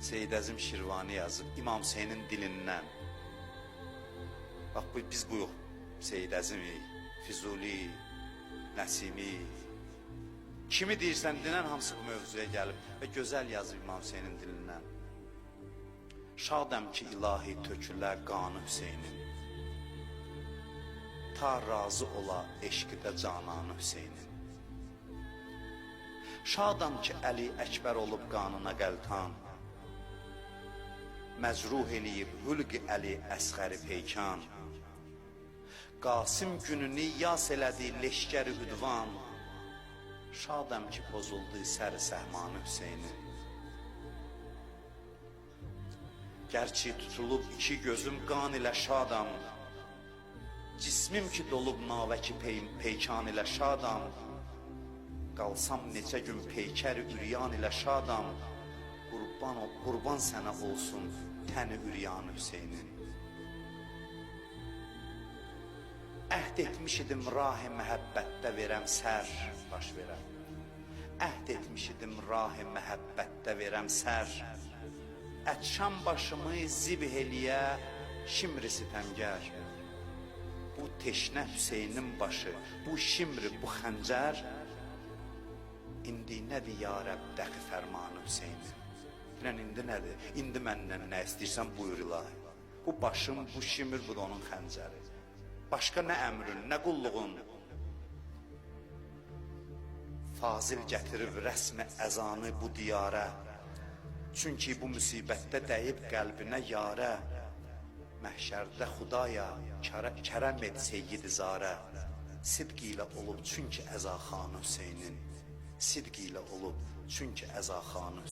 Seyid Əzim Şirvani yazıb İmam Hüseynin dilindən. Bax biz buyuq Seyid Əzimi, Füzuli, Nəsimi, kimi deyirsən dinən hamısı bu mövzuya gəlib və gözəl yazıb İmam Hüseynin dilindən. Şadəm ki ilahi tökülə qanı Hüseynin, ta razı ola eşqidə cananı Hüseynin. Şadam ki Əli Əkbər olub qanına qəltan, məcruh eləyib hülq-i Əli əsğəri peykan. Qasım gününü yas elədi leşkəri hüdvan, şadam ki pozuldu sər-i səhmanı Hüseynin. Gerçi tutulub iki gözüm qan ilə şadam, cismim ki dolub navəki peykan ilə şadam. Qalsam neçə gün peykəri üryan ilə şadam, qurban sənə olsun təni üryanı Hüseynin. Əhd etmiş idim rah-i məhəbbətdə verəm sər, baş verəm. Əhd etmiş idim rah-i məhəbbətdə verəm sər. Ətşan başımı zibh eləyə şimri sitəmgər. Bu teşnə Hüseynin başı, bu şimri, bu xəncər. İndi nədir ya Rəbb dəxi fərmanı Hüseynin? Bilən indi nədir? İndi məndən nə istəyirsən buyur ilahi. Bu başım, bu şimir, bu da onun xəncəri. Başqa nə əmrin, nə qulluğun? Fazil gətirib rəsmi əzanı bu diyarə. Çünki bu müsibətdə dəyib qəlbinə yarə. Məhşərdə Xudaya kərəm et seyyid-i zarə. Sidq ilə olub çünki əzaxanı Hüseynin. Sidq ilə olub çünki əzaxanı